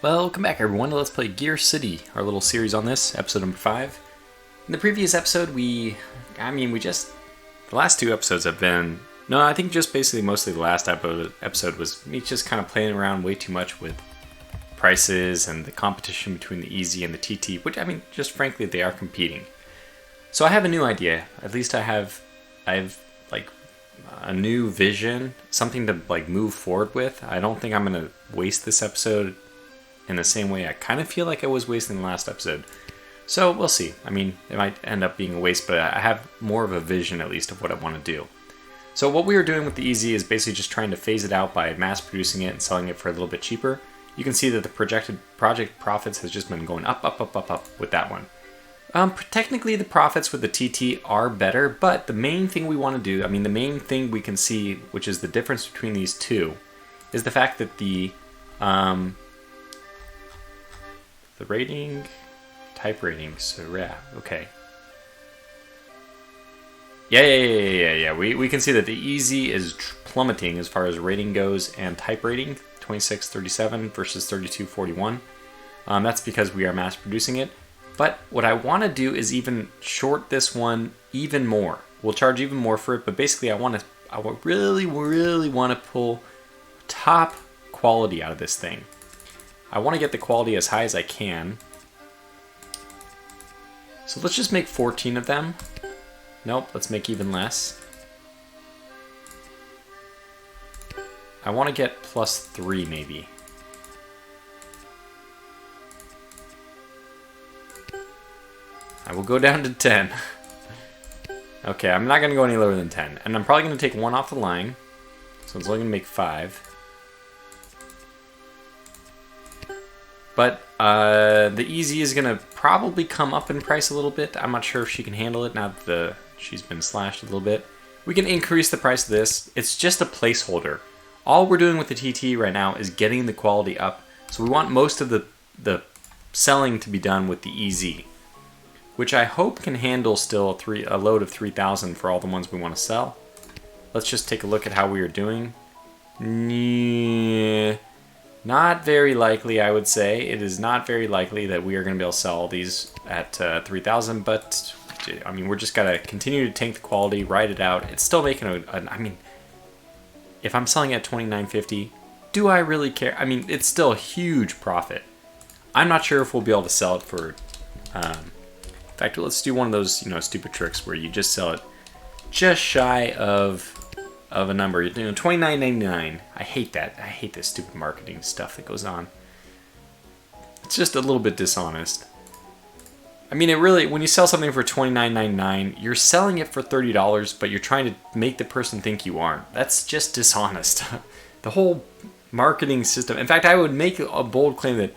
Welcome back everyone to Let's Play GearCity, our little series on this, episode number 5. In the previous episode the last two episodes have been, I think just basically mostly the last episode was me just kind of playing around way too much with prices and the competition between the EZ and the TT, which just frankly they are competing. So I have a new idea, at least I have like a new vision, something to like move forward with. I don't think I'm going to waste this episode in the same way I kind of feel like I was wasting the last episode. So we'll see. It might end up being a waste, but I have more of a vision at least of what I want to do. So what we are doing with the EZ is basically just trying to phase it out by mass producing it and selling it for a little bit cheaper. You can see that the projected project profits has just been going up with that one. Technically the profits with the TT are better, but the main thing we want to do, the main thing we can see, which is the difference between these two, is the fact that the rating, type rating, so yeah, okay. Yeah. We can see that the EZ is plummeting as far as rating goes and type rating, 2637 versus 3241. That's because we are mass producing it. But what I want to do is even short this one even more. We'll charge even more for it, but basically I really want to pull top quality out of this thing. I want to get the quality as high as I can. So let's just make 14 of them. Nope, let's make even less. I want to get +3 maybe. I will go down to 10. Okay, I'm not going to go any lower than 10. And I'm probably going to take one off the line. So it's only going to make 5. But the EZ is going to probably come up in price a little bit. I'm not sure if she can handle it now that she's been slashed a little bit. We can increase the price of this. It's just a placeholder. All we're doing with the TT right now is getting the quality up. So we want most of the selling to be done with the EZ, which I hope can handle still a load of 3,000 for all the ones we want to sell. Let's just take a look at how we are doing. Not very likely, I would say. It is not very likely that we are going to be able to sell these at 3,000, but we're just got to continue to tank the quality, ride it out. It's still making if I'm selling at 29.50, do I really care? It's still a huge profit. I'm not sure if we'll be able to sell it for, in fact, let's do one of those, stupid tricks where you just sell it just shy of a number, $29.99. I hate that. I hate this stupid marketing stuff that goes on. It's just a little bit dishonest. It really, when you sell something for $29.99, you're selling it for $30, but you're trying to make the person think you aren't. That's just dishonest. The whole marketing system. In fact, I would make a bold claim that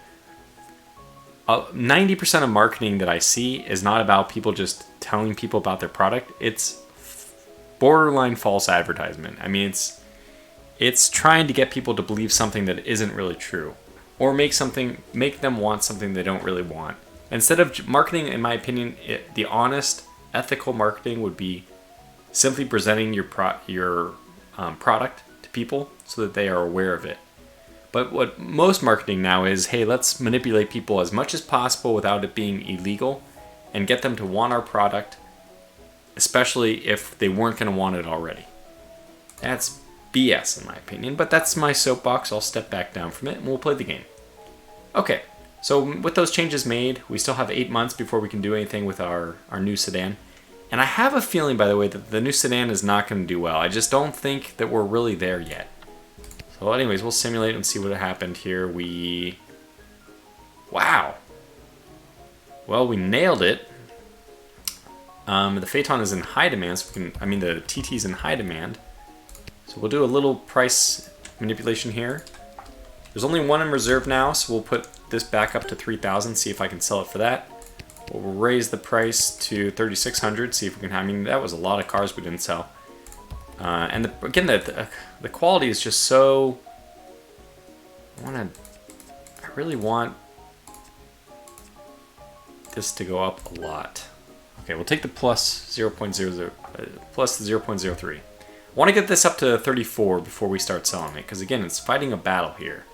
90% of marketing that I see is not about people just telling people about their product. It's borderline false advertisement. It's trying to get people to believe something that isn't really true, or make them want something they don't really want. Instead of marketing, in my opinion, the honest, ethical marketing would be simply presenting your product to people so that they are aware of it. But what most marketing now is, hey, let's manipulate people as much as possible without it being illegal and get them to want our product, especially if they weren't going to want it already. That's BS in my opinion, but that's my soapbox. I'll step back down from it and we'll play the game. Okay, so with those changes made, we still have 8 months before we can do anything with our new sedan. And I have a feeling, by the way, that the new sedan is not going to do well. I just don't think that we're really there yet. So anyways, we'll simulate and see what happened here. Wow. Well, we nailed it. The Phaeton is in high demand, so the TT is in high demand. So we'll do a little price manipulation here. There's only one in reserve now, so we'll put this back up to 3,000, see if I can sell it for that. We'll raise the price to 3,600, see if we can, that was a lot of cars we didn't sell. And again, the quality is just so, I really want this to go up a lot. Okay, we'll take the plus 0.03. I want to get this up to 34 before we start selling it, because again, it's fighting a battle here.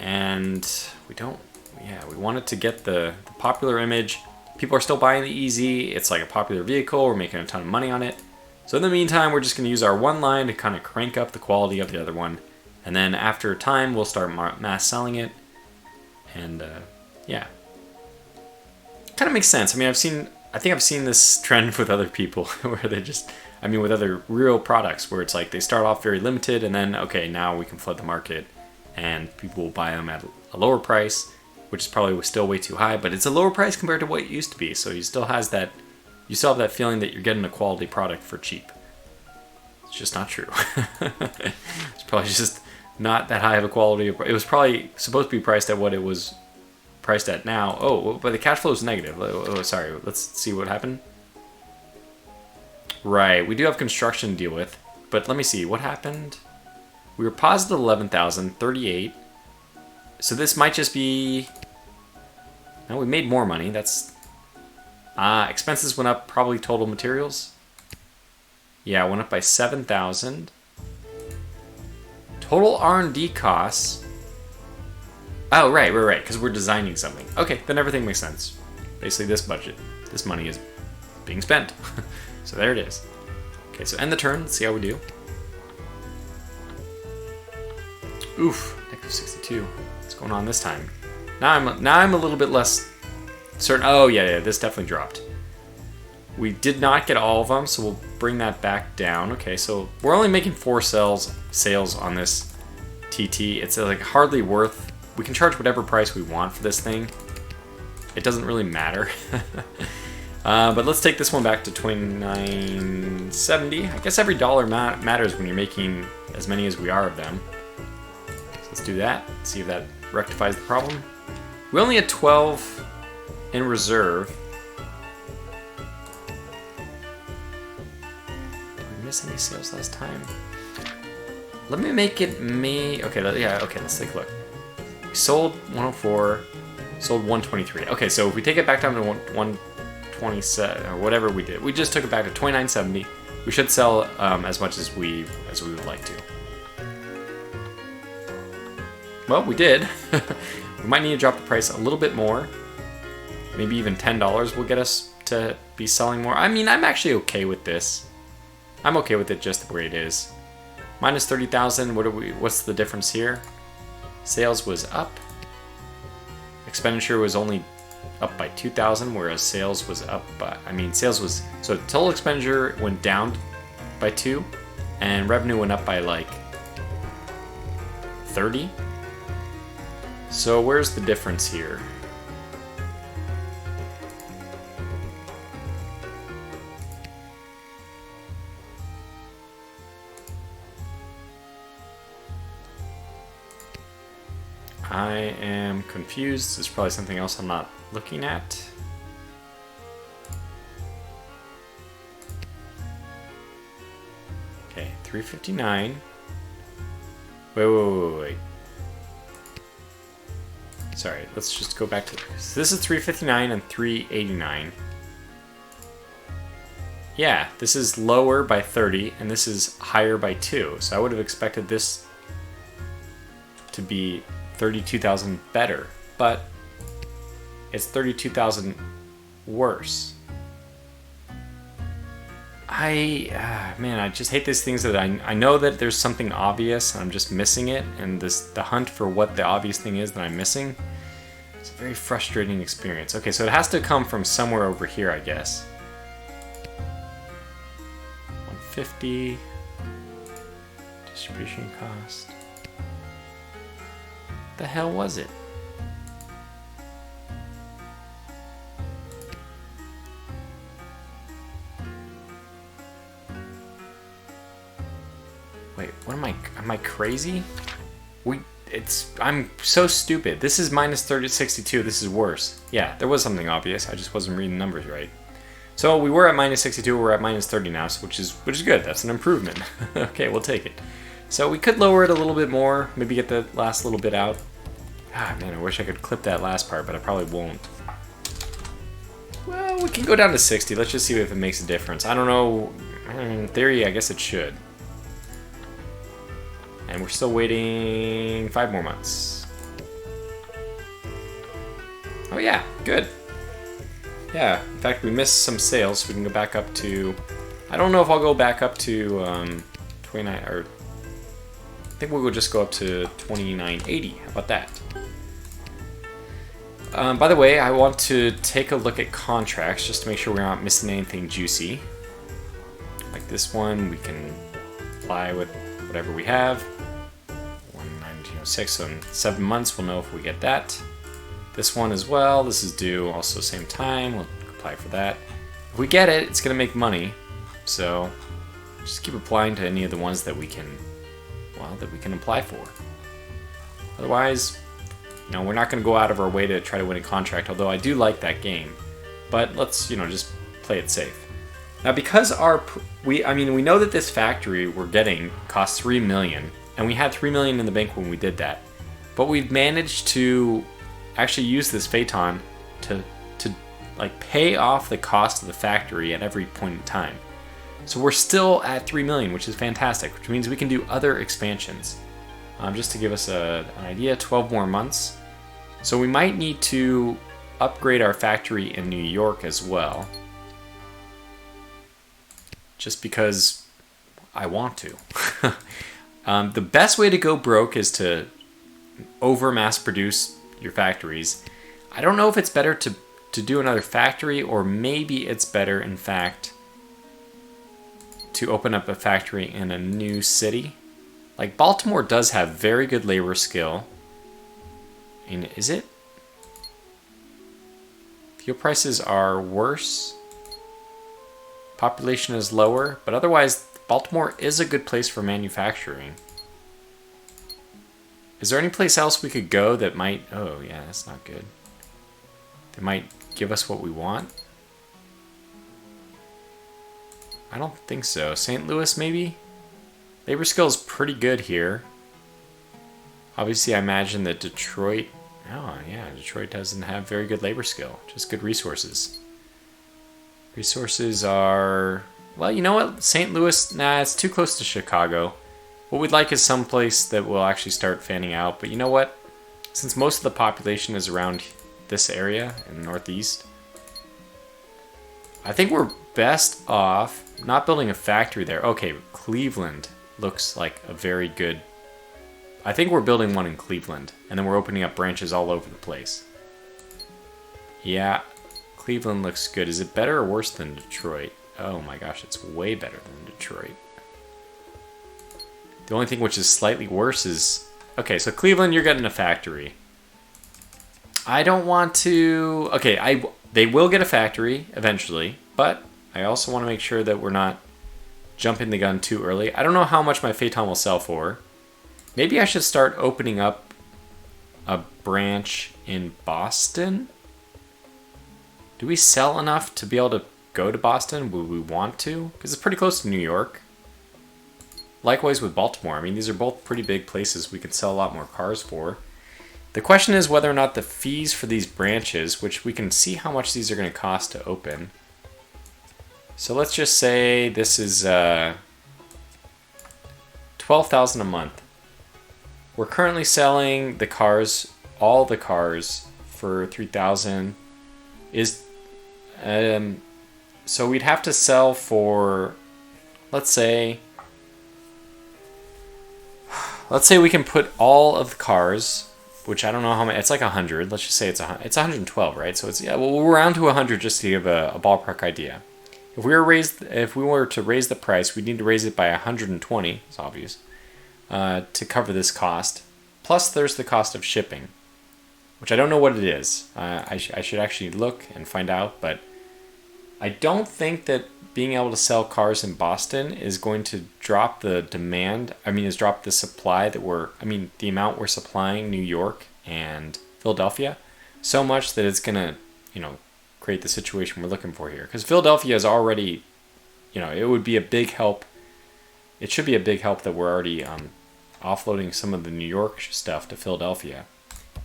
and we don't, yeah, we wanted to get the popular image. People are still buying the EZ. It's like a popular vehicle. We're making a ton of money on it. So in the meantime, we're just going to use our one line to kind of crank up the quality of the other one. And then after time, we'll start mass selling it. And yeah, kind of makes sense. I mean, I think I've seen this trend with other people where they just, I mean, with other real products where it's like they start off very limited and then, okay, now we can flood the market and people will buy them at a lower price, which is probably still way too high, but it's a lower price compared to what it used to be. So you still have that feeling that you're getting a quality product for cheap. It's just not true. It's probably just not that high of a quality. It was probably supposed to be priced at what it was priced at now. Oh, but the cash flow is negative. Oh, sorry. Let's see what happened. Right, we do have construction to deal with, but let me see what happened. We were positive 11,000, 38. So this might just be. No, we made more money. That's expenses went up. Probably total materials. Yeah, went up by 7,000. Total R&D costs. Oh, right, because we're designing something. Okay, then everything makes sense. Basically, this money is being spent. So there it is. Okay, so end the turn. Let's see how we do. Oof, negative 62. What's going on this time? Now I'm a little bit less certain. Oh yeah, this definitely dropped. We did not get all of them, so we'll bring that back down. Okay, so we're only making 4 sales on this TT. It's like hardly worth. We can charge whatever price we want for this thing. It doesn't really matter. But let's take this one back to $29.70. I guess every dollar matters when you're making as many as we are of them. So let's do that. See if that rectifies the problem. We only had 12 in reserve. Did we miss any sales last time? Let me make it me. Okay, okay, let's take a look. We sold 104, sold 123. Okay, so if we take it back down to 127 or whatever we did, we just took it back to 29.70. We should sell as much as we would like to. Well, we did. We might need to drop the price a little bit more. Maybe even $10 will get us to be selling more. I mean, I'm actually okay with this. I'm okay with it just the way it is. Minus 30,000. What's the difference here? Sales was up. Expenditure was only up by 2,000, whereas sales was up by. So total expenditure went down by 2, and revenue went up by like 30. So where's the difference here? I am confused. There's probably something else I'm not looking at. Okay, 359. Wait. Sorry, let's just go back to this. This is 359 and 389. Yeah, this is lower by 30 and this is higher by 2. So I would have expected this to be 32,000 better, but it's 32,000 worse. Man, I just hate these things that I know that there's something obvious and I'm just missing it, and the hunt for what the obvious thing is that I'm missing. It's a very frustrating experience. Okay, so it has to come from somewhere over here, I guess. 150 distribution cost. The hell was it? Wait, what am I crazy? I'm so stupid. This is minus 3062, this is worse. Yeah, there was something obvious, I just wasn't reading the numbers right. So we were at minus 62, we're at minus 30 now, which is good, that's an improvement. Okay, we'll take it. So we could lower it a little bit more, maybe get the last little bit out. Ah, man, I wish I could clip that last part, but I probably won't. Well, we can go down to 60. Let's just see if it makes a difference. I don't know. In theory, I guess it should. And we're still waiting 5 more months. Oh yeah, good. Yeah, in fact, we missed some sales, so we can go back up to... I don't know if I'll go back up to 29, or... I think we'll just go up to 2980. How about that? By the way, I want to take a look at contracts just to make sure we're not missing anything juicy. Like this one, we can apply with whatever we have. 1906, so in 7 months we'll know if we get that. This one as well, this is due also same time, we'll apply for that. If we get it, it's going to make money, so just keep applying to any of the ones that we can, well, that we can apply for. Otherwise, you know, we're not going to go out of our way to try to win a contract, although I do like that game. But let's, you know, just play it safe. Now, because we know that this factory we're getting costs $3 million, and we had $3 million in the bank when we did that. But we've managed to actually use this Phaeton to like pay off the cost of the factory at every point in time. So we're still at $3 million, which is fantastic, which means we can do other expansions. Just to give us an idea, 12 more months. So we might need to upgrade our factory in New York as well. Just because I want to. The best way to go broke is to over mass produce your factories. I don't know if it's better to do another factory, or maybe it's better, in fact, to open up a factory in a new city. Like, Baltimore does have very good labor skill. And is it? Fuel prices are worse. Population is lower, but otherwise, Baltimore is a good place for manufacturing. Is there any place else we could go that might... Oh, yeah, that's not good. That might give us what we want? I don't think so. St. Louis, maybe? Labor skill is pretty good here. Obviously, I imagine that Detroit... Oh, yeah, Detroit doesn't have very good labor skill. Just good resources. Resources are... Well, you know what? St. Louis, nah, it's too close to Chicago. What we'd like is someplace that will actually start fanning out. But you know what? Since most of the population is around this area in the Northeast, I think we're best off not building a factory there. Okay, Cleveland looks like a very good... I think we're building one in Cleveland, and then we're opening up branches all over the place. Yeah, Cleveland looks good. Is it better or worse than Detroit? Oh my gosh, it's way better than Detroit. The only thing which is slightly worse is... Okay, so Cleveland, you're getting a factory. I don't want to... Okay, they will get a factory eventually, but I also want to make sure that we're not jumping the gun too early. I don't know how much my Phaeton will sell for. Maybe I should start opening up a branch in Boston? Do we sell enough to be able to go to Boston? Would we want to? Because it's pretty close to New York. Likewise with Baltimore. I mean, these are both pretty big places we could sell a lot more cars for. The question is whether or not the fees for these branches, which we can see how much these are going to cost to open. So let's just say this is $12,000 a month. We're currently selling the cars, all the cars, for $3,000. So we'd have to sell for, let's say we can put all of the cars, which I don't know how many, it's like 100. Let's just say it's 112, right? So it's, yeah, well, we'll round to 100 just to give a ballpark idea. If we were to raise the price, we'd need to raise it by 120. It's obvious, to cover this cost. Plus, there's the cost of shipping, which I don't know what it is. I should actually look and find out, but I don't think that being able to sell cars in Boston is going to drop the demand. Is drop the supply the amount we're supplying New York and Philadelphia so much that it's gonna, create the situation we're looking for here. Because Philadelphia is already, it would be a big help. It should be a big help that we're already offloading some of the New York stuff to Philadelphia.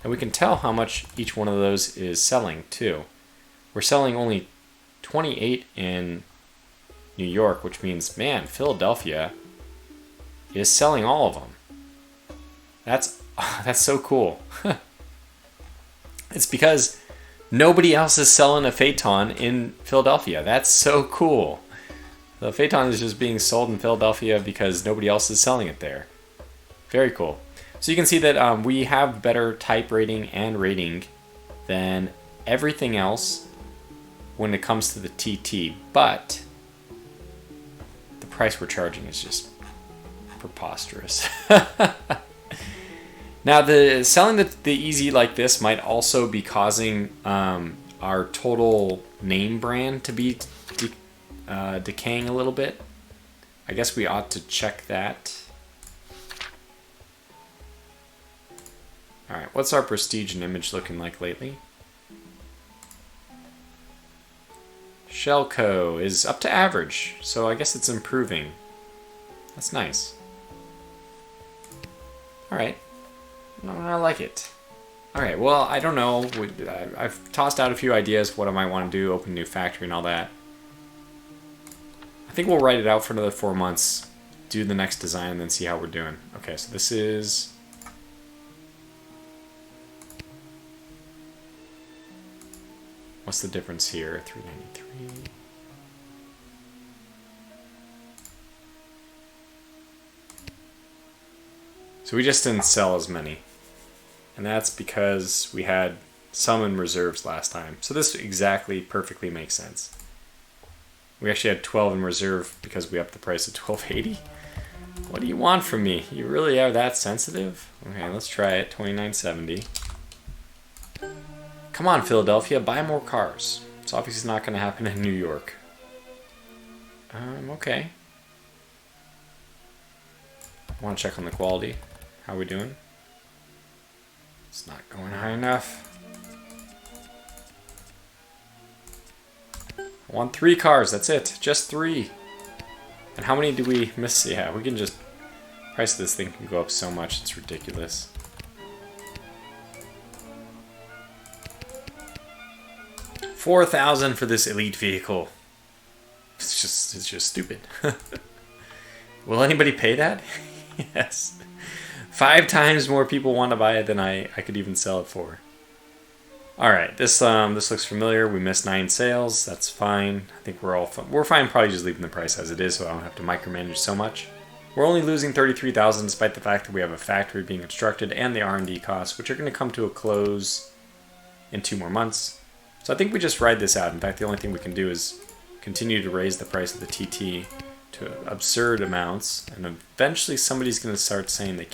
And we can tell how much each one of those is selling too. We're selling only 28 in New York, which means, man, Philadelphia is selling all of them. That's so cool. It's because Nobody else is selling a Phaeton in Philadelphia. That's so cool. The Phaeton is just being sold in Philadelphia because nobody else is selling it there. Very cool. So you can see that we have better type rating and rating than everything else when it comes to the TT, but the price we're charging is just preposterous. Now, selling the Easy like this might also be causing our total name brand to be decaying a little bit. I guess we ought to check that. All right, what's our prestige and image looking like lately? Shellco is up to average, so I guess it's improving. That's nice. All right. I like it. Alright, well, I don't know. I've tossed out a few ideas what I might want to do, open a new factory and all that. I think we'll write it out for another 4 months, do the next design, and then see how we're doing. Okay, so this is... What's the difference here? 393. So we just didn't sell as many. And that's because we had some in reserves last time. So this exactly perfectly makes sense. We actually had 12 in reserve because we upped the price to $12.80. What do you want from me? You really are that sensitive? Okay, let's try it. $29.70. Come on, Philadelphia, buy more cars. It's obviously not going to happen in New York. Okay. I want to check on the quality. How are we doing? It's not going high enough. I want 3 cars, that's it. Just 3. And how many do we miss? Yeah, we can just... Price of this thing can go up so much, it's ridiculous. $4,000 for this elite vehicle. It's just stupid. Will anybody pay that? Yes. 5 times more people want to buy it than I could even sell it for. Alright, this looks familiar. We missed 9 sales. That's fine. I think we're fine probably just leaving the price as it is so I don't have to micromanage so much. We're only losing $33,000 despite the fact that we have a factory being constructed and the R&D costs, which are going to come to a close in 2 more months. So I think we just ride this out. In fact, the only thing we can do is continue to raise the price of the TT to absurd amounts, and eventually somebody's going to start saying they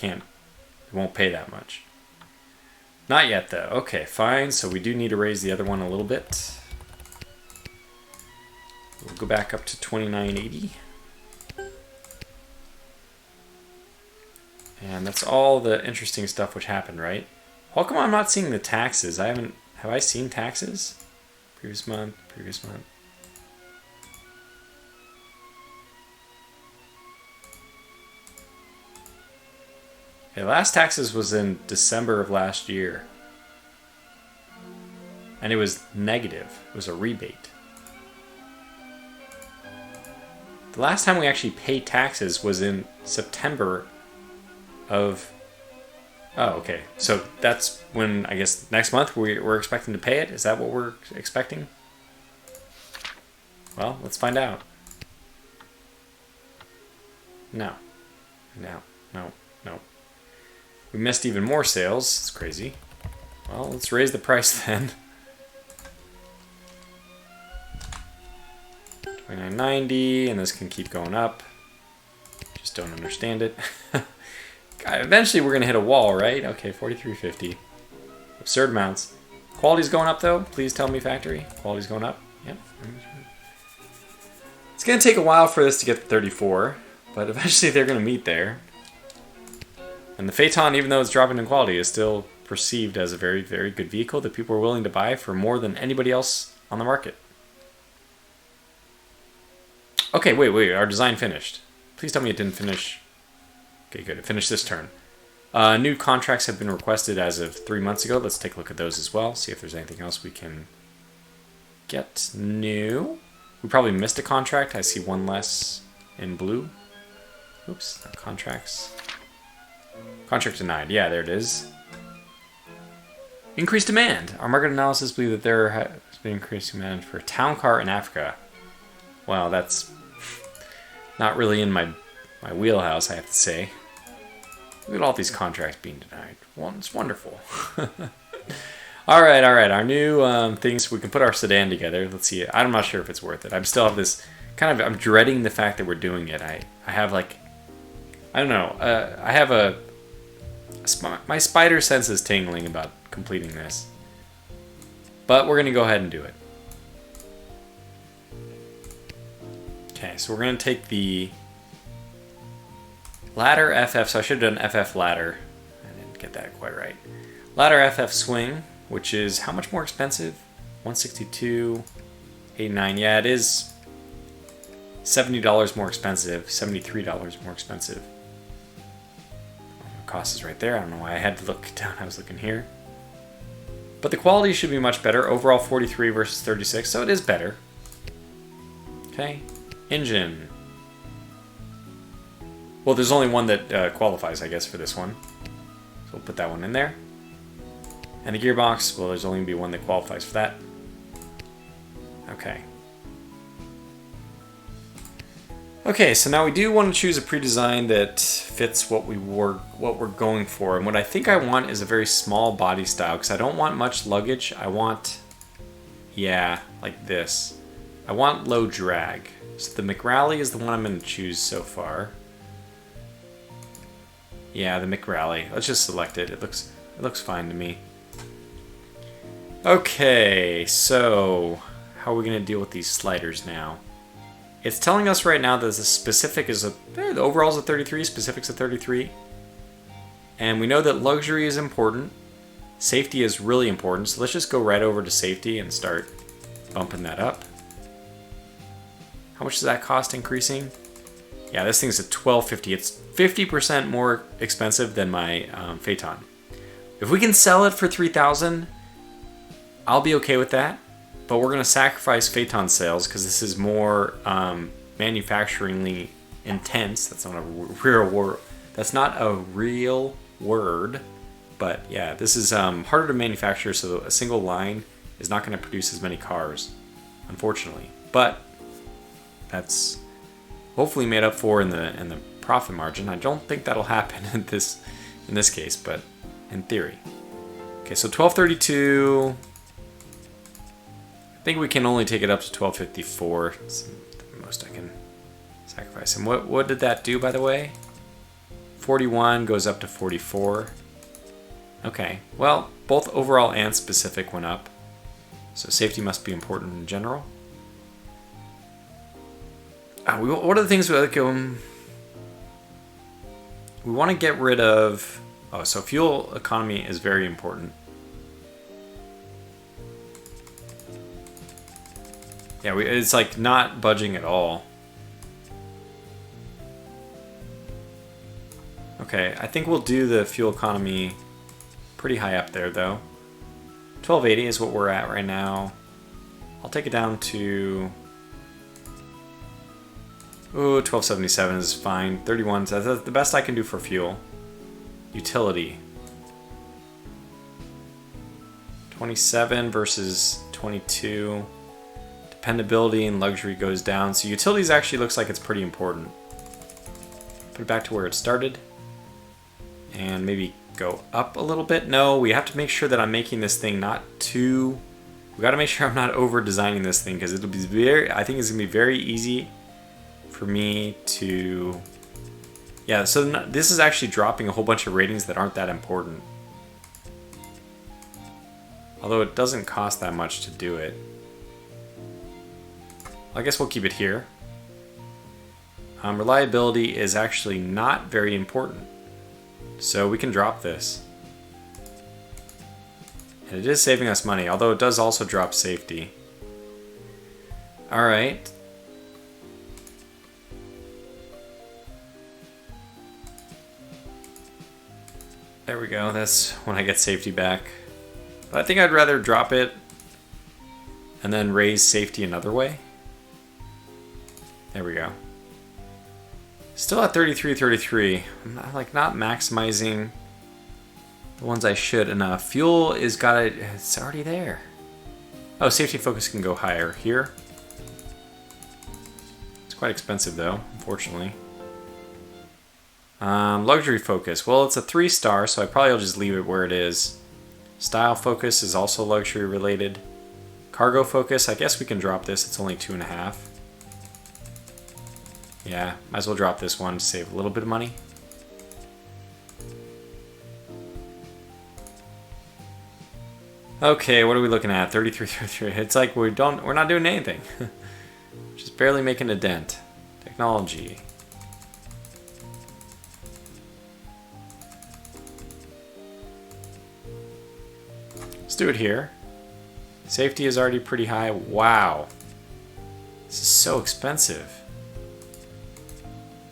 won't pay that much. Not yet though. Okay, fine. So we do need to raise the other one a little bit. We'll go back up to $29.80. And that's all the interesting stuff which happened, right? How come I'm not seeing the taxes? Have I seen taxes? Previous month. Okay, last taxes was in December of last year. And it was negative. It was a rebate. The last time we actually paid taxes was in September of... Oh, okay. So that's when, I guess, next month we're expecting to pay it? Is that what we're expecting? Well, let's find out. No. We missed even more sales. It's crazy. Well, let's raise the price then. $29.90, and this can keep going up. Just don't understand it. God, eventually we're gonna hit a wall, right? Okay, $43.50. Absurd amounts. Quality's going up though. Please tell me, factory. Quality's going up. Yep. It's gonna take a while for this to get to 34, but eventually they're gonna meet there. And the Phaeton, even though it's dropping in quality, is still perceived as a very, very good vehicle that people are willing to buy for more than anybody else on the market. Okay, wait, our design finished. Please tell me it didn't finish. Okay, good, it finished this turn. New contracts have been requested as of 3 months ago. Let's take a look at those as well, see if there's anything else we can get new. We probably missed a contract. I see one less in blue. Oops, not contracts. Contract denied. Yeah, there it is. Increased demand. Our market analysis believe that there has been increased demand for a town car in Africa. Well, that's not really in my wheelhouse, I have to say. Look at all these contracts being denied. Well, it's wonderful. All right. Our new things. We can put our sedan together. Let's see. I'm not sure if it's worth it. I still have this kind of. I'm dreading the fact that we're doing it. I have like, I don't know. I have my spider sense is tingling about completing this. But we're gonna go ahead and do it. Okay, so we're gonna take the ladder FF. So I should have done FF ladder. I didn't get that quite right. Ladder FF swing, which is how much more expensive? 162.89. Yeah, it is $70 more expensive. $73 more expensive. Cost is right there. I don't know why I had to look down. I was looking here. But the quality should be much better. Overall 43 versus 36, so it is better. Okay. Engine. Well, there's only one that qualifies, I guess, for this one. So we'll put that one in there. And the gearbox, well, there's only going to be one that qualifies for that. Okay. Okay, so now we do want to choose a pre-design that fits what we're going for. And what I think I want is a very small body style, because I don't want much luggage. I want, yeah, like this. I want low drag. So the McRally is the one I'm going to choose so far. Yeah, the McRally. Let's just select it. It looks fine to me. Okay, so how are we going to deal with these sliders now? It's telling us right now that the specific is the overall's a 33, specific's a 33. And we know that luxury is important. Safety is really important. So let's just go right over to safety and start bumping that up. How much does that cost increasing? Yeah, this thing's at $12.50. It's 50% more expensive than my Phaeton. If we can sell it for $3,000, I'll be okay with that. But we're going to sacrifice Phaeton sales because this is more manufacturingly intense. That's not a real word. That's not a real word. But yeah, this is harder to manufacture, so a single line is not going to produce as many cars, unfortunately. But that's hopefully made up for in the profit margin. I don't think that'll happen in this case, but in theory. Okay, so 1232. I think we can only take it up to 1254. It's the most I can sacrifice. And what did that do, by the way? 41 goes up to 44. Okay, well, both overall and specific went up. So safety must be important in general. What are the things we like? We want to get rid of... Oh, so fuel economy is very important. Yeah, it's like not budging at all. Okay, I think we'll do the fuel economy pretty high up there, though. 1280 is what we're at right now. I'll take it down to... Ooh, 1277 is fine. 31, that's the best I can do for fuel. Utility. 27 versus 22. Dependability and luxury goes down. So utilities actually looks like it's pretty important. Put it back to where it started. And maybe go up a little bit. No, we have to make sure that I'm making this thing not too... We got to make sure I'm not over designing this thing, because it'll be very... I think it's going to be very easy for me to... Yeah, so this is actually dropping a whole bunch of ratings that aren't that important. Although it doesn't cost that much to do it. I guess we'll keep it here. Reliability is actually not very important. So we can drop this. And it is saving us money, although it does also drop safety. Alright. There we go, that's when I get safety back. But I think I'd rather drop it and then raise safety another way. There we go. Still at 33. I'm not maximizing the ones I should enough. Fuel is it's already there. Oh, safety focus can go higher here. It's quite expensive though, unfortunately. Luxury focus. Well, it's a 3-star, so I probably will just leave it where it is. Style focus is also luxury related. Cargo focus, I guess we can drop this. It's only 2.5. Yeah, might as well drop this one to save a little bit of money. Okay, what are we looking at? 33. It's like we're not doing anything. Just barely making a dent. Technology. Let's do it here. Safety is already pretty high. Wow. This is so expensive.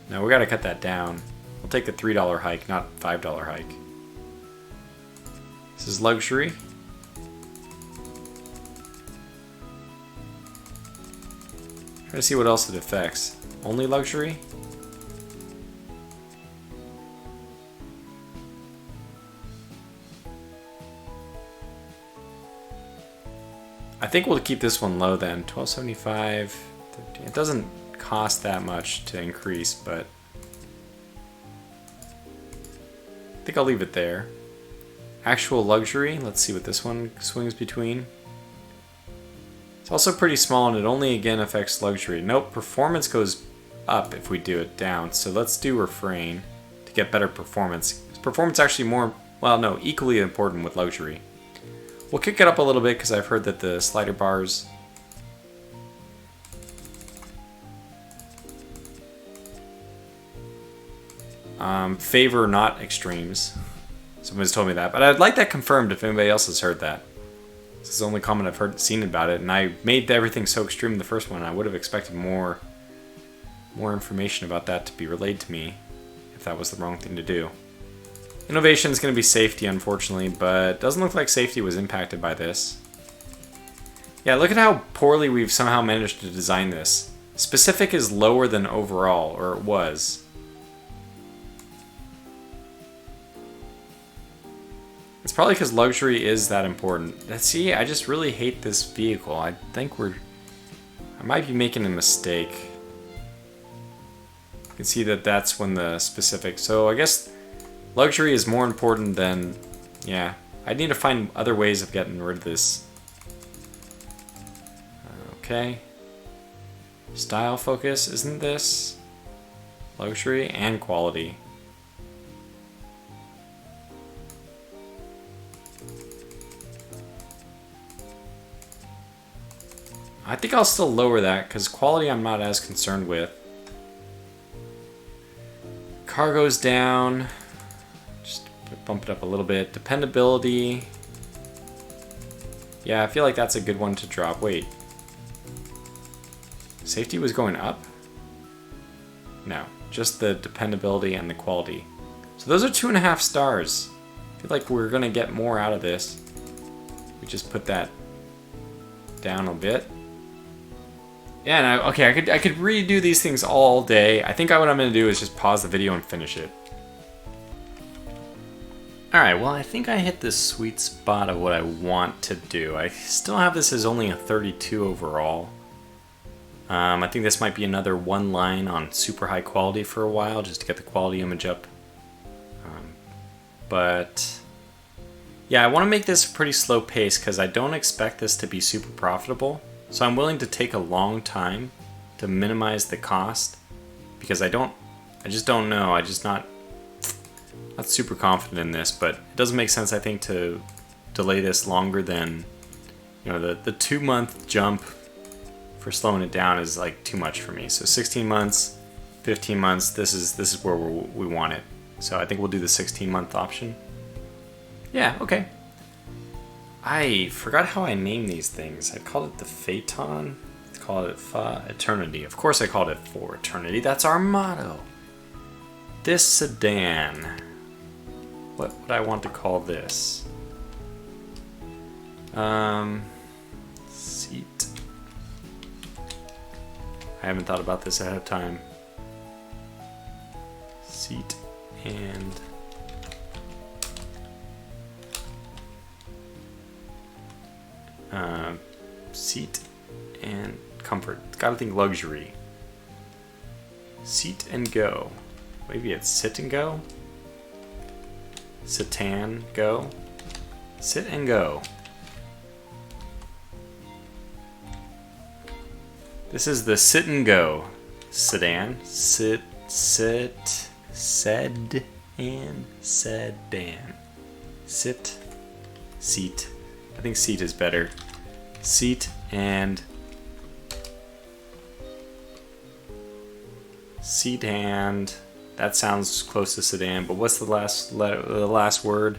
No, we gotta cut that down. We'll take the $3 hike, not $5 hike. This is luxury. Try to see what else it affects. Only luxury? I think we'll keep this one low then. 1275. 13. It doesn't cost that much to increase, but I think I'll leave it there. Actual luxury. Let's see what this one swings between. It's also pretty small, and it only again affects luxury. Nope, performance goes up if we do it down. So let's do refrain to get better performance. Is performance actually more, well, no, equally important with luxury. We'll kick it up a little bit because I've heard that the slider bars favor not extremes. Someone's told me that, but I'd like that confirmed if anybody else has heard that. This is the only comment I've seen about it, and I made everything so extreme in the first one. I would have expected more information about that to be relayed to me if that was the wrong thing to do. Innovation is going to be safety, unfortunately, but it doesn't look like safety was impacted by this. Yeah, look at how poorly we've somehow managed to design this. Specific is lower than overall, or it was. It's probably because luxury is that important. See, I just really hate this vehicle. I think I might be making a mistake. You can see that that's when the specific, so I guess luxury is more important than, yeah. I need to find other ways of getting rid of this. Okay. Style focus, isn't this? Luxury and quality. I think I'll still lower that because quality I'm not as concerned with. Cargo's down. Just bump it up a little bit. Dependability. Yeah, I feel like that's a good one to drop. Wait. Safety was going up? No, just the dependability and the quality. So those are 2.5 stars. I feel like we're gonna get more out of this. We just put that down a bit. Yeah, and okay, I could redo these things all day. I think what I'm gonna do is just pause the video and finish it. Alright, well I think I hit the sweet spot of what I want to do. I still have this as only a 32 overall. I think this might be another one line on super high quality for a while, just to get the quality image up. But yeah, I want to make this a pretty slow pace because I don't expect this to be super profitable. So I'm willing to take a long time to minimize the cost because I just don't know. I'm just not super confident in this, but it doesn't make sense, I think, to delay this longer than, you know, the 2-month jump for slowing it down is like too much for me. So 16 months, 15 months, this is where we want it. So I think we'll do the 16-month option. Yeah, okay. I forgot how I named these things. I called it the Phaeton. I called it Fa Eternity. Of course I called it For Eternity. That's our motto. This sedan. What would I want to call this? Seat. I haven't thought about this ahead of time. Seat and Seat and comfort. Gotta think luxury. Seat and go. Maybe it's sit and go? Sedan go? Sit and go. This is the sit and go sedan. Sed and sedan. Sit, seat. I think seat is better. Seat and that sounds close to sedan, but what's the last letter, the last word?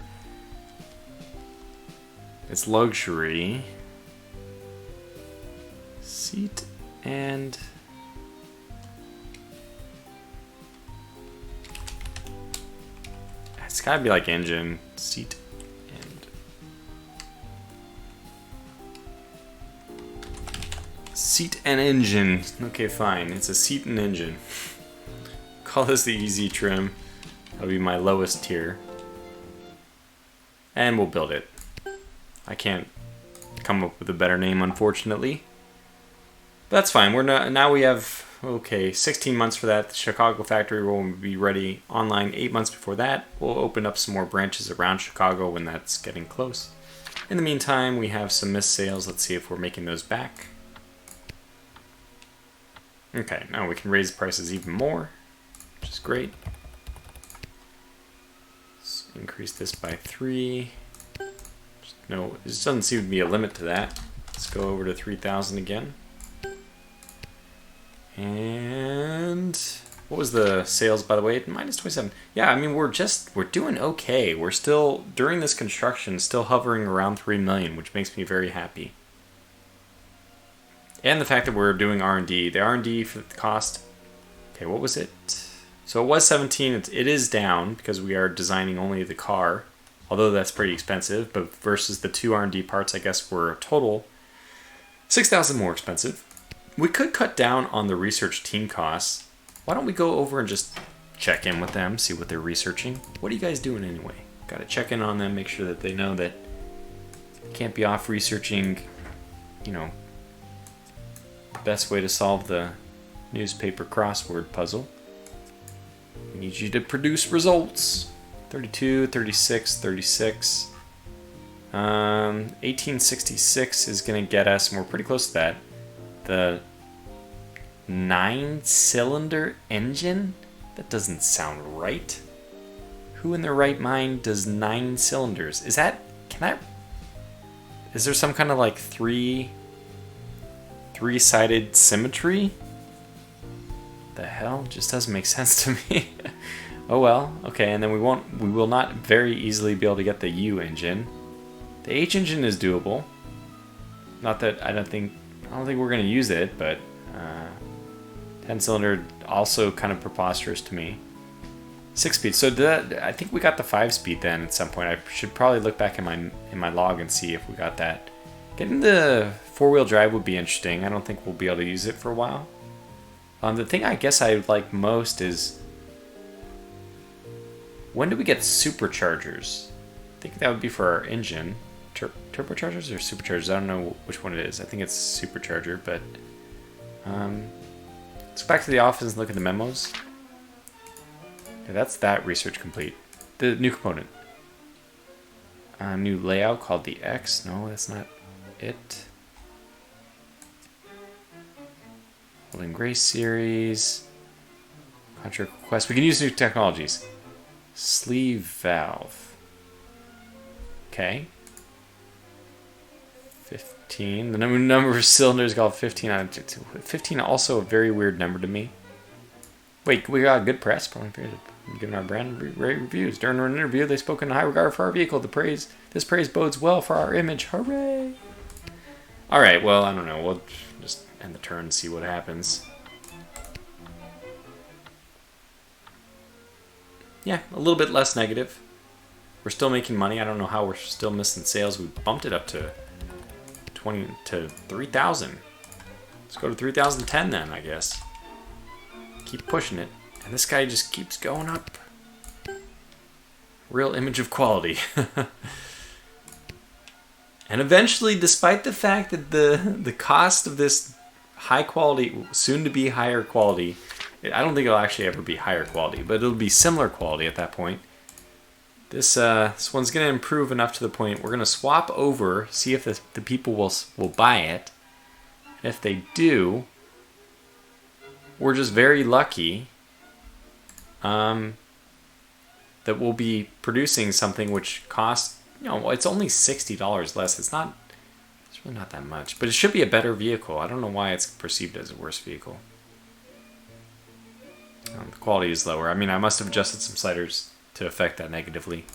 It's luxury. Seat and it's gotta be like engine. Seat and engine. Okay, fine. It's a seat and engine. Call this the easy trim. That'll be my lowest tier. And we'll build it. I can't come up with a better name, unfortunately. But that's fine. We're not, now we have, 16 months for that. The Chicago factory will be ready online 8 months before that. We'll open up some more branches around Chicago when that's getting close. In the meantime, we have some missed sales. Let's see if we're making those back. Okay, now we can raise prices even more, which is great. Let's increase this by 3. No, there doesn't seem to be a limit to that. Let's go over to 3,000 again. And what was the sales, by the way? Minus 27. Yeah, I mean, we're doing okay. We're still, during this construction, still hovering around 3 million, which makes me very happy. And the fact that we're doing R&D. The R&D for the cost, okay, what was it? So it was 17. It is down because we are designing only the car, although that's pretty expensive. But versus the 2 R&D parts, I guess we're a total 6,000 more expensive. We could cut down on the research team costs. Why don't we go over and just check in with them, see what they're researching? What are you guys doing anyway? Got to check in on them, make sure that they know that they can't be off researching, you know, the best way to solve the newspaper crossword puzzle. We need you to produce results. 32, 36, 36. 1866 is going to get us, and we're pretty close to that, the 9-cylinder engine? That doesn't sound right. Who in their right mind does 9 cylinders? Is there some kind of like three-sided symmetry? The hell? Just doesn't make sense to me. Oh well, okay, and then we will not very easily be able to get the U engine. The H engine is doable. Not that I don't think we're going to use it, but 10-cylinder also kind of preposterous to me. 6-speed. So I think we got the 5-speed then at some point. I should probably look back in my log and see if we got that. Getting the 4-wheel drive would be interesting. I don't think we'll be able to use it for a while. The thing I guess I like most is, when do we get superchargers? I think that would be for our engine. Turbochargers or superchargers? I don't know which one it is. I think it's supercharger, but let's go back to the office and look at the memos. Okay, that's that research complete. The new component. New layout called the X. No, that's not it. Holding Grace series. Contract request. We can use new technologies. Sleeve valve. Okay. 15. The number of cylinders called 15. 15 also a very weird number to me. Wait, we got good press. Probably giving our brand reviews. During an interview, they spoke in high regard for our vehicle. This praise bodes well for our image. Hooray! All right. Well, I don't know. We'll just end the turn and see what happens. Yeah, a little bit less negative. We're still making money. I don't know how we're still missing sales. We bumped it up to 3,000. Let's go to 3,010 then, I guess. Keep pushing it. And this guy just keeps going up. Real image of quality. And eventually, despite the fact that the cost of this high quality, soon to be higher quality, I don't think it'll actually ever be higher quality, but it'll be similar quality at that point. This one's going to improve enough to the point we're going to swap over, see if the people will buy it. And if they do, we're just very lucky that we'll be producing something which costs, it's only $60 less. It's really not that much, but it should be a better vehicle. I don't know why it's perceived as a worse vehicle. The quality is lower. I mean, I must have adjusted some sliders to affect that negatively.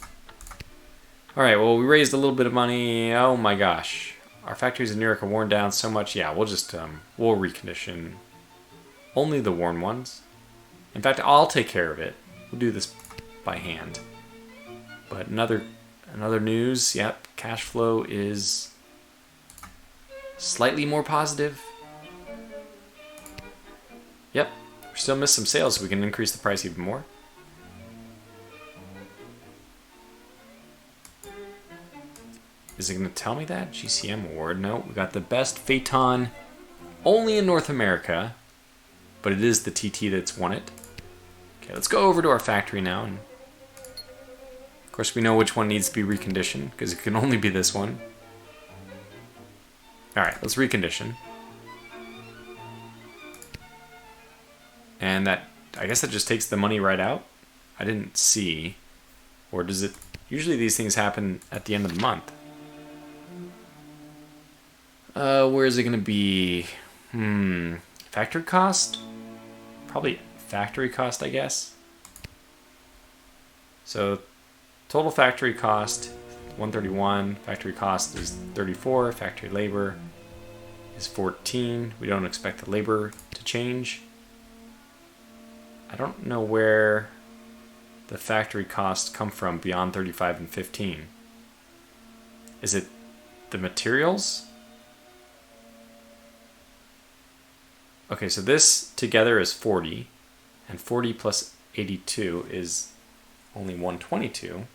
Alright, well, we raised a little bit of money. Oh my gosh. Our factories in New York are worn down so much. Yeah, we'll just, we'll recondition only the worn ones. In fact, I'll take care of it. We'll do this by hand. But another news, yep, cash flow is slightly more positive. Yep, we still missed some sales, so we can increase the price even more. Is it going to tell me that? GCM award. No, we got the best Phaeton only in North America, but it is the TT that's won it. Okay, let's go over to our factory now. And of course, we know which one needs to be reconditioned, because it can only be this one. Alright, let's recondition. And that, I guess that just takes the money right out. I didn't see. Or does it? Usually these things happen at the end of the month. Where is it going to be? Factory cost? Probably factory cost, I guess. So, total factory cost, 131. Factory cost is 34. Factory labor is 14. We don't expect the labor to change. I don't know where the factory costs come from beyond 35 and 15. Is it the materials? Okay, so this together is 40, and 40 plus 82 is only 122.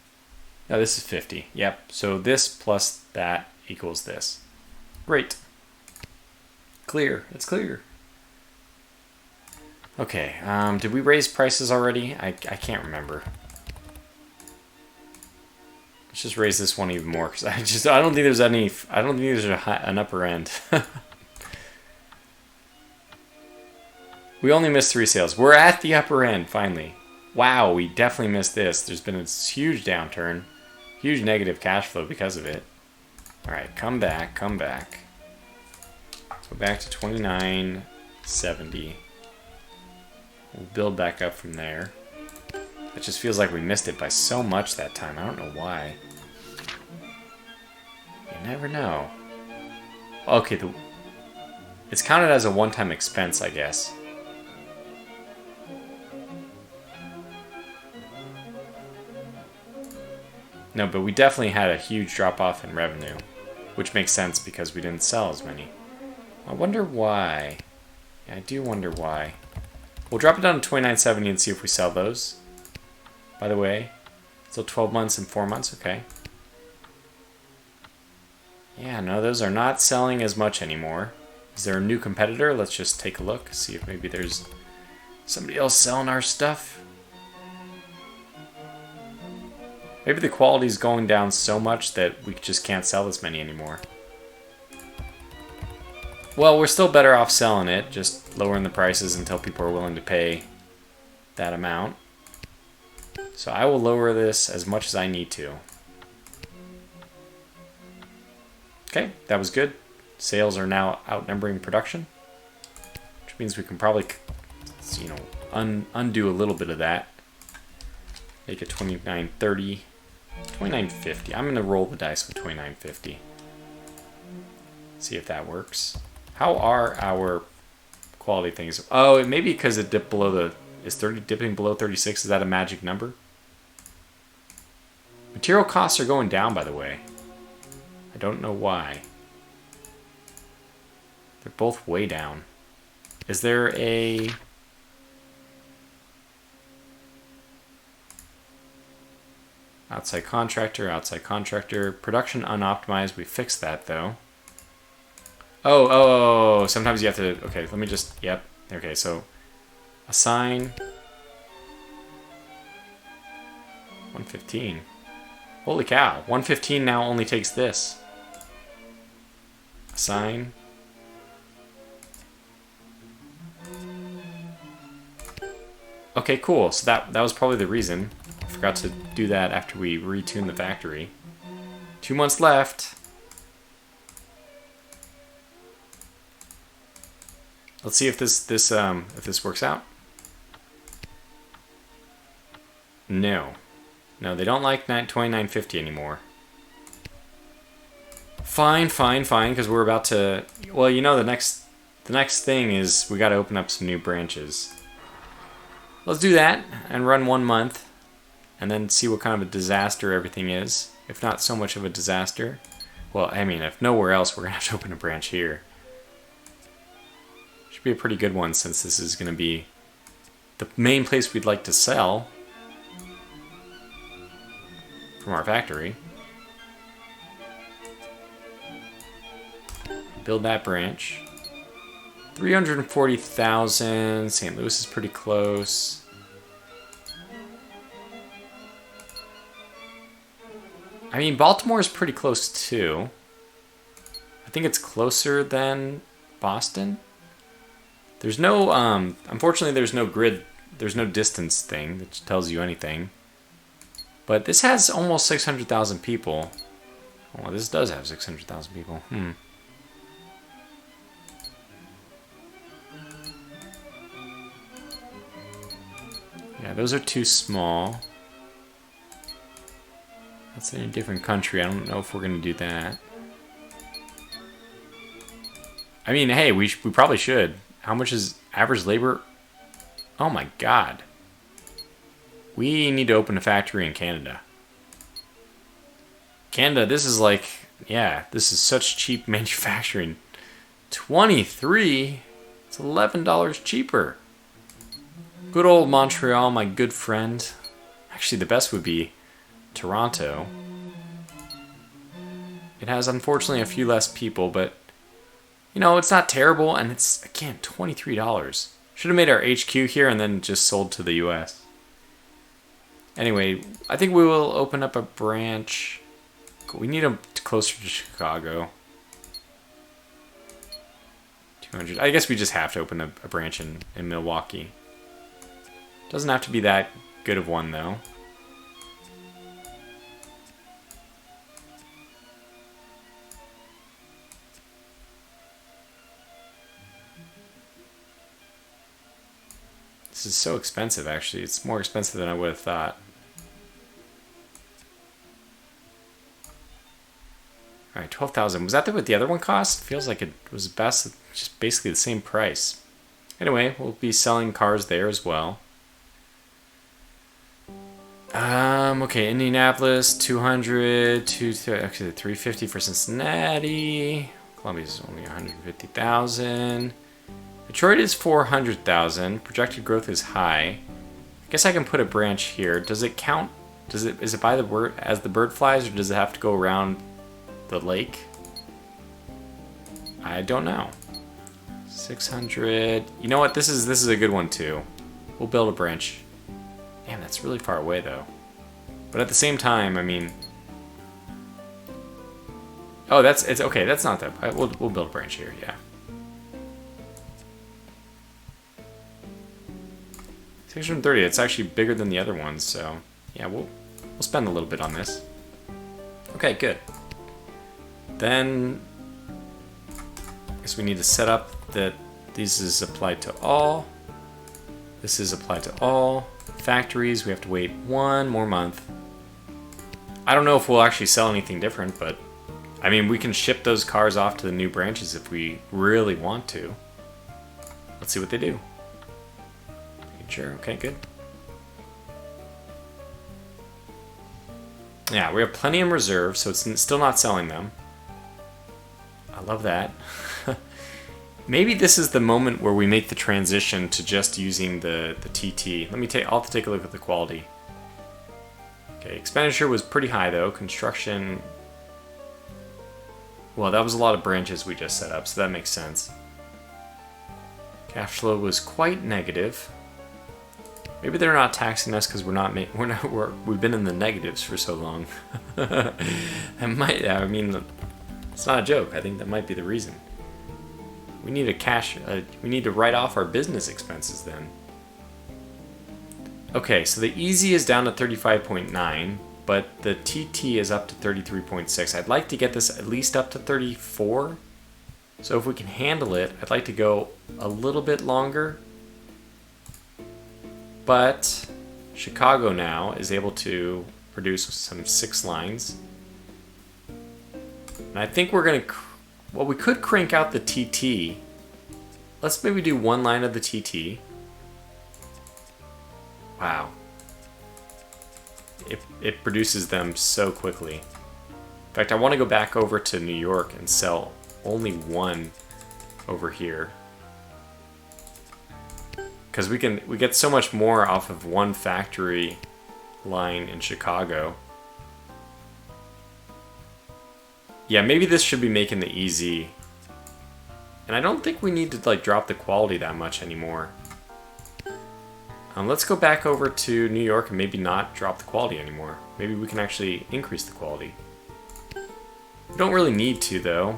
No, this is 50. Yep, so this plus that equals this. Great. Clear. It's clear. Okay, did we raise prices already? I can't remember. Let's just raise this one even more, because I don't think there's an upper end. We only missed 3 sales. We're at the upper end, finally. Wow, we definitely missed this. There's been a huge downturn. Huge negative cash flow because of it. Alright, come back, come back. Go back to 2970. We'll build back up from there. It just feels like we missed it by so much that time. I don't know why. You never know. Okay, it's counted as a one-time expense, I guess. No, but we definitely had a huge drop-off in revenue, which makes sense because we didn't sell as many. I wonder why. Yeah, I do wonder why. We'll drop it down to 2970 and see if we sell those. By the way, still 12 months and 4 months, okay. Yeah, no, those are not selling as much anymore. Is there a new competitor? Let's just take a look, see if maybe there's somebody else selling our stuff. Maybe the quality's going down so much that we just can't sell this many anymore. Well, we're still better off selling it, just lowering the prices until people are willing to pay that amount. So I will lower this as much as I need to. Okay, that was good. Sales are now outnumbering production, which means we can probably, undo a little bit of that. Make it 2930. 2950. I'm going to roll the dice with 2950. See if that works. How are our quality things? Oh, it may be because it dipped below the... Is 30 dipping below 36? Is that a magic number? Material costs are going down, by the way. I don't know why. They're both way down. Is there a... Outside contractor, outside contractor. Production unoptimized. We fixed that though. Oh, sometimes you have to, okay, let me just, yep. Okay, so assign 115. Holy cow, 115 now only takes this. Assign. Okay, cool. So that was probably the reason. I forgot to do that after we retuned the factory. 2 months left. Let's see if this works out. No, they don't like 2950 anymore. Fine, because we're about to. Well, you know, the next thing is we got to open up some new branches. Let's do that and run 1 month, and then see what kind of a disaster everything is. If not so much of a disaster, well, I mean, if nowhere else, we're gonna have to open a branch here. Should be a pretty good one since this is gonna be the main place we'd like to sell from our factory. Build that branch. 340,000. St. Louis is pretty close. I mean, Baltimore is pretty close too. I think it's closer than Boston. There's no, unfortunately, there's no grid, there's no distance thing that tells you anything. But this has almost 600,000 people. Oh, this does have 600,000 people. Yeah, those are too small. That's in a different country. I don't know if we're going to do that. I mean, hey, we probably should. How much is average labor? Oh my god. We need to open a factory in Canada. Canada, this is like, yeah, this is such cheap manufacturing. 23? It's $11 cheaper. Good old Montreal, my good friend. Actually, the best would be Toronto. It has, unfortunately, a few less people, but, you know, it's not terrible, and it's, again, $23. Should have made our HQ here and then just sold to the US. Anyway, I think we will open up a branch. We need them closer to Chicago. 200. I guess we just have to open a branch in Milwaukee. Doesn't have to be that good of one, though. This is so expensive, actually. It's more expensive than I would have thought. Alright, 12,000. Was that what the other one cost? Feels like it was just basically the same price. Anyway, we'll be selling cars there as well. Okay, Indianapolis, 200, actually 350 for Cincinnati. Columbia's only 150,000. Detroit is 400,000. Projected growth is high. I guess I can put a branch here. Does it count? Is it by the bird as the bird flies, or does it have to go around the lake? I don't know. 600. You know what? This is a good one too. We'll build a branch. Damn, that's really far away though. But at the same time, I mean, oh, it's okay. That's not that. We'll build a branch here. Yeah. 630. It's actually bigger than the other ones, so yeah, we'll spend a little bit on this. Okay, good. Then I guess we need to set up that this is applied to all. This is applied to all factories. We have to wait 1 more month. I don't know if we'll actually sell anything different, but I mean, we can ship those cars off to the new branches if we really want to. Let's see what they do. Sure, okay, good. Yeah, we have plenty in reserve, so it's still not selling them. I love that. Maybe this is the moment where we make the transition to just using the TT. I'll have to take a look at the quality. Okay, expenditure was pretty high though. Construction, well, that was a lot of branches we just set up, so that makes sense. Cash flow was quite negative. Maybe they're not taxing us because we've been in the negatives for so long. That might, I mean, it's not a joke. I think that might be the reason. We need we need to write off our business expenses then. Okay, so the easy is down to 35.9, but the TT is up to 33.6. I'd like to get this at least up to 34. So if we can handle it, I'd like to go a little bit longer. But Chicago now is able to produce some 6 lines. And I think we're going to, well, we could crank out the TT. Let's maybe do 1 line of the TT. Wow. It produces them so quickly. In fact, I want to go back over to New York and sell only 1 over here. Because we get so much more off of 1 factory line in Chicago. Yeah, maybe this should be making the easy. And I don't think we need to like drop the quality that much anymore. Let's go back over to New York and maybe not drop the quality anymore. Maybe we can actually increase the quality. We don't really need to though,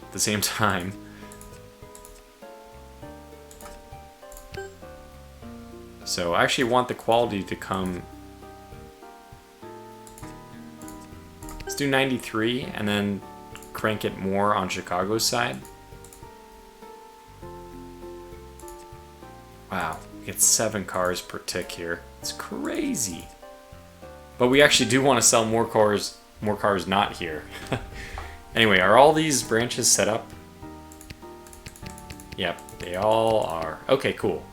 at the same time. So I actually want the quality to come. Let's do 93 and then crank it more on Chicago's side. Wow, we get 7 cars per tick here. It's crazy. But we actually do want to sell more cars not here. Anyway, are all these branches set up? Yep, they all are. Okay, cool.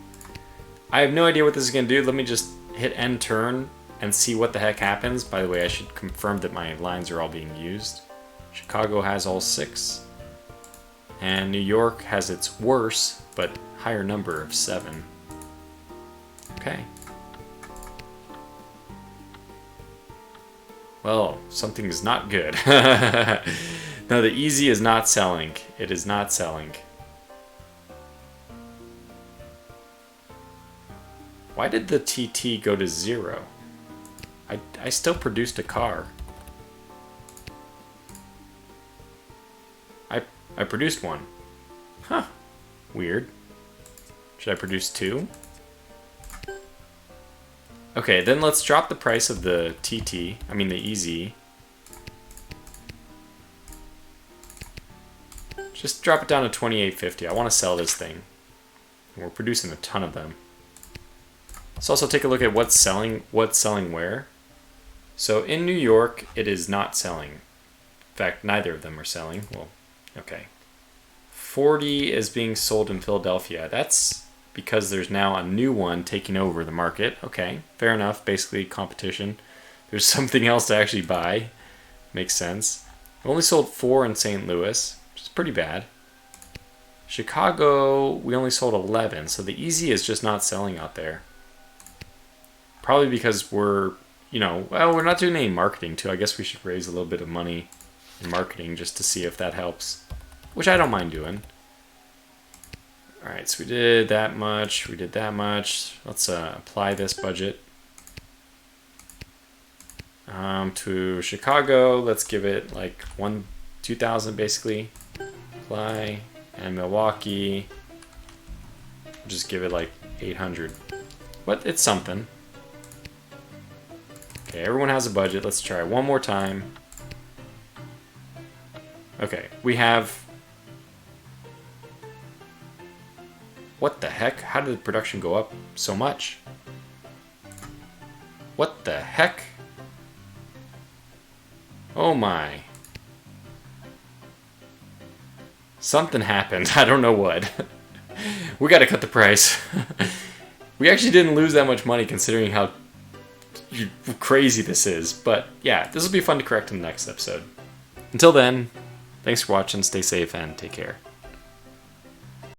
I have no idea what this is going to do. Let me just hit end turn and see what the heck happens. By the way, I should confirm that my lines are all being used. Chicago has all 6. And New York has its worse, but higher number of 7. Okay. Well, something is not good. No, the easy is not selling. It is not selling. Why did the TT go to 0? I still produced a car. I produced 1. Huh. Weird. Should I produce 2? Okay, then let's drop the price of the TT. I mean the EZ. Just drop it down to 28.50. I want to sell this thing. We're producing a ton of them. Let's also take a look at what's selling where. So in New York, it is not selling. In fact, neither of them are selling. Well, okay. 40 is being sold in Philadelphia. That's because there's now a new one taking over the market. Okay, fair enough. Basically, competition. There's something else to actually buy. Makes sense. We only sold 4 in St. Louis, which is pretty bad. Chicago, we only sold 11, so the easy is just not selling out there. Probably because we're, well, we're not doing any marketing too. I guess we should raise a little bit of money in marketing just to see if that helps, which I don't mind doing. All right, so we did that much. We did that much. Let's apply this budget to Chicago. Let's give it like 2,000 basically. Apply. And Milwaukee, just give it like 800. But it's something. Okay, everyone has a budget. Let's try one more time. Okay, we have... What the heck? How did the production go up so much? What the heck? Oh my. Something happened. I don't know what. We gotta cut the price. We actually didn't lose that much money considering how crazy this is. But yeah, this will be fun to correct in the next episode. Until then, thanks for watching, stay safe, and take care.